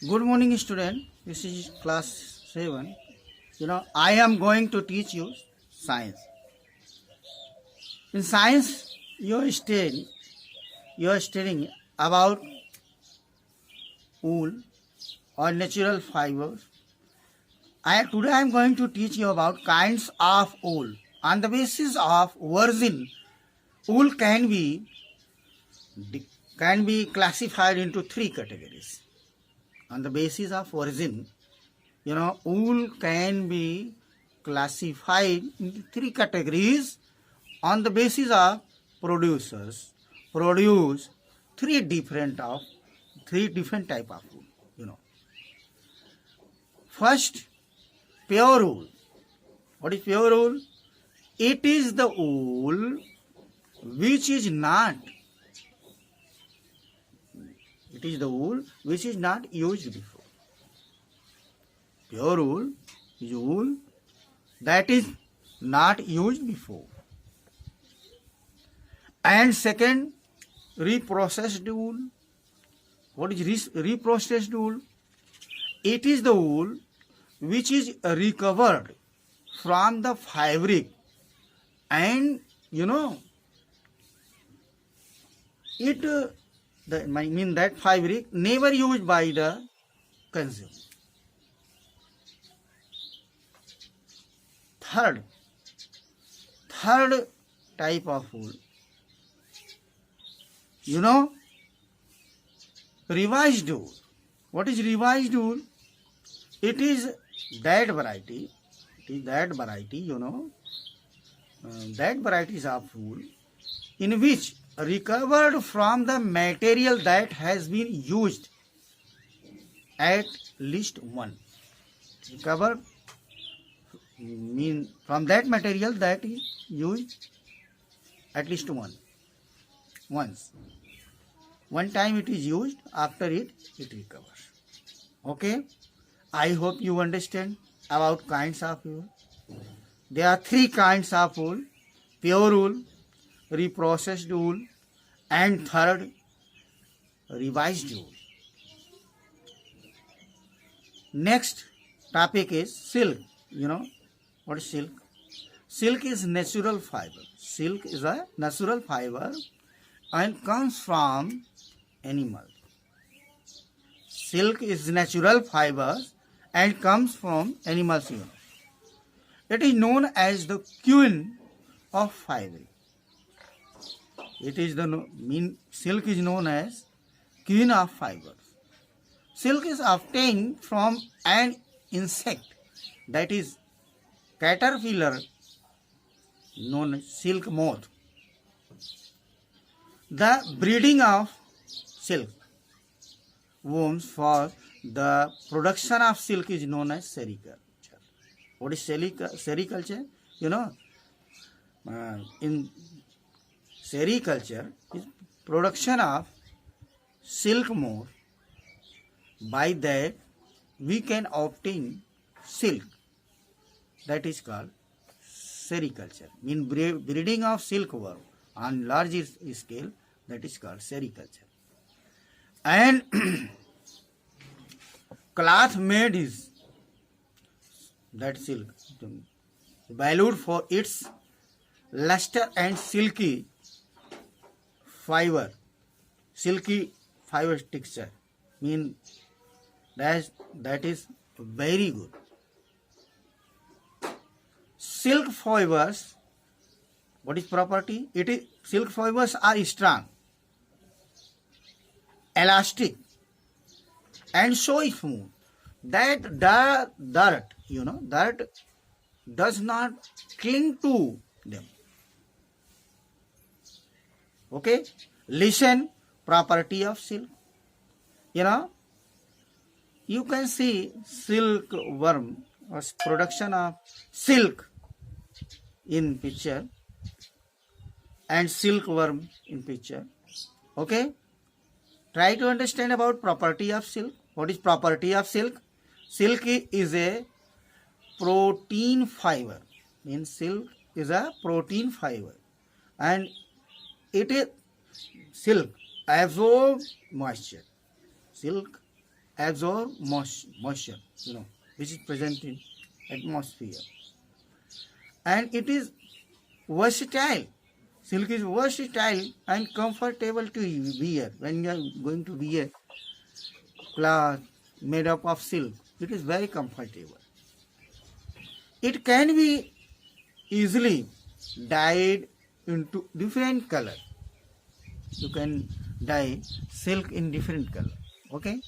Good morning, student. This is class 7. I am going to teach you science. In science, you are studying about wool or natural fibers. Today I am going to teach you about kinds of wool. On the basis of virgin, wool can be classified into three categories. On the basis of virgin, wool can be classified into three categories on the basis of producers produce three different type of wool. First, pure wool. What is pure wool? It is the wool which is not used before. Pure wool is wool that is not used before. And second, reprocessed wool. What is reprocessed wool? It is the wool which is recovered from the fabric, and that fabric never used by the consumer. Third type of wool, revised wool. What is revised wool? It is that variety, that varieties of wool in which recovered from the material that has been used at least once. Recovered from that material that is used at least once. One time it is used, after it recovers. Okay? I hope you understand about kinds of wool. There are three kinds of wool: pure wool, reprocessed wool, and third, revised wool. Next topic is silk. What is silk? Silk is natural fiber. Silk is a natural fiber and comes from animals. Silk is natural fiber and comes from animals. It is known as the queen of fabric. Silk is known as queen of fibers. Silk is obtained from an insect, that is caterpillar, known as silk moth. The breeding of silk worms for the production of silk is known as sericulture. What is sericulture? In sericulture is production of silk moth. By that we can obtain silk. That is called sericulture. Breeding of silkworm on large scale, that is called sericulture. And cloth made is that silk, valued for its luster and silky fiber texture. That is very good. Silk fibers, what is property? Silk fibers are strong, elastic, and so smooth that the dirt does not cling to them. Okay? Listen, property of silk. You can see silkworm or production of silk in picture and silkworm in picture. Okay? Try to understand about property of silk. What is property of silk? Silk is a protein fiber. Silk is a protein fiber, and silk absorbs moisture. Silk absorb moisture, which is present in atmosphere. And it is versatile. Silk is versatile and comfortable to wear. When you are going to wear cloth made up of silk, it is very comfortable. It can be easily dyed into different color. You can dye silk in different color. Okay.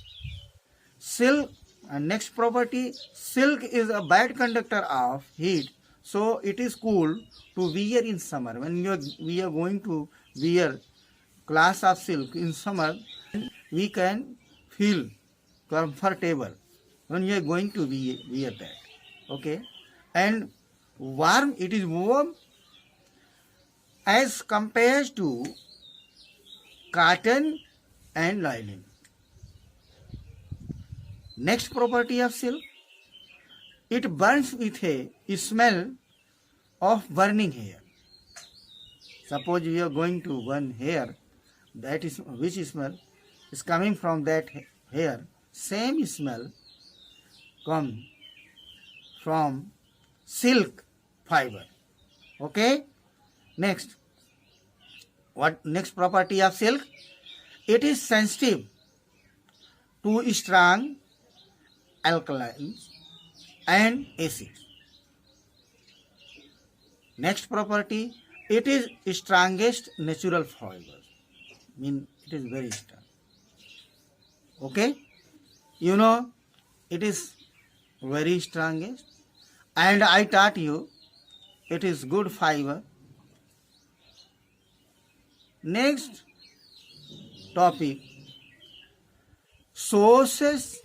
Silk, next property, silk is a bad conductor of heat, so it is cool to wear in summer. When we are going to wear class of silk in summer, we can feel comfortable when we are going to wear that. Okay. And warm, it is warm as compared to cotton and nylon. Next property of silk, it burns with a smell of burning hair. Suppose we are going to burn hair, that is which smell is coming from that hair, same smell come from silk fiber. Okay. Next, what next property of silk? It is sensitive to strong alkalines and acids. Next property, it is strongest natural fiber. Mean it is very strong. Okay, it is very strongest, and I taught you it is good fiber. Next topic, sources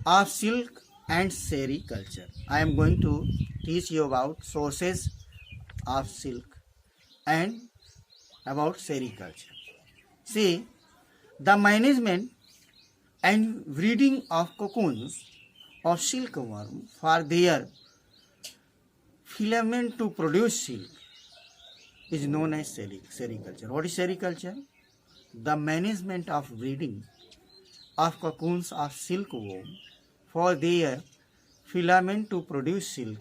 of silk and sericulture. I am going to teach you about sources of silk and about sericulture. See, the management and breeding of cocoons of silkworm for their filament to produce silk is known as sericulture. What is sericulture? The management of breeding of cocoons of silkworm for their filament to produce silk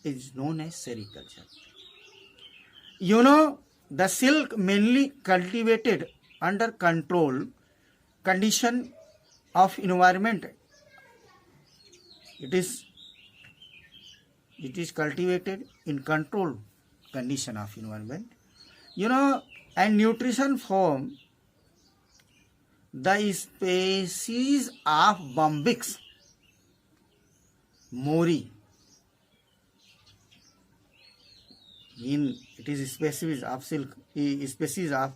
is known as sericulture. The silk mainly cultivated under controlled condition of environment. It is cultivated in controlled condition of environment. And nutrition form the species of Bombyx mori. It is a species of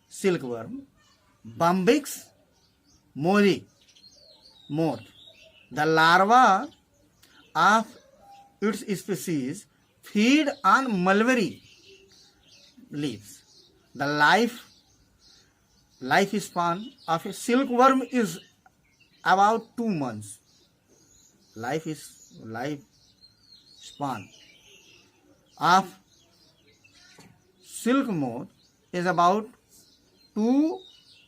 silkworm, Bombyx mori moth. The larva of its species feed on mulberry leaves. The lifespan of a silkworm is about 2 months. Lifespan of silk moth is about 2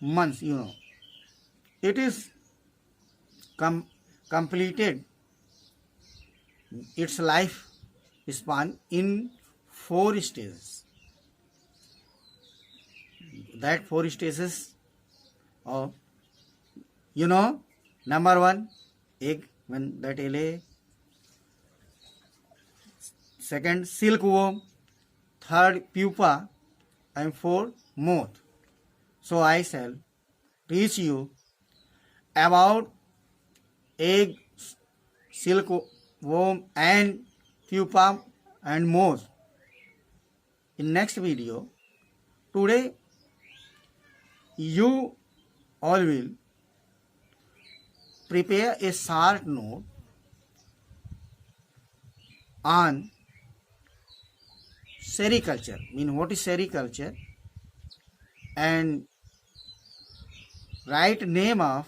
months. It is completed its life span in 4 stages. That 4 stages of, number 1, egg, when that lay. Second, silkworm. Third, pupa. And 4, moth. So I shall teach you about egg, silkworm and pupa and moth in next video. Today you all will prepare a short note on sericulture. What is sericulture? And write name of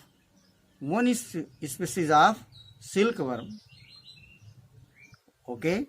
one species of silkworm. Okay.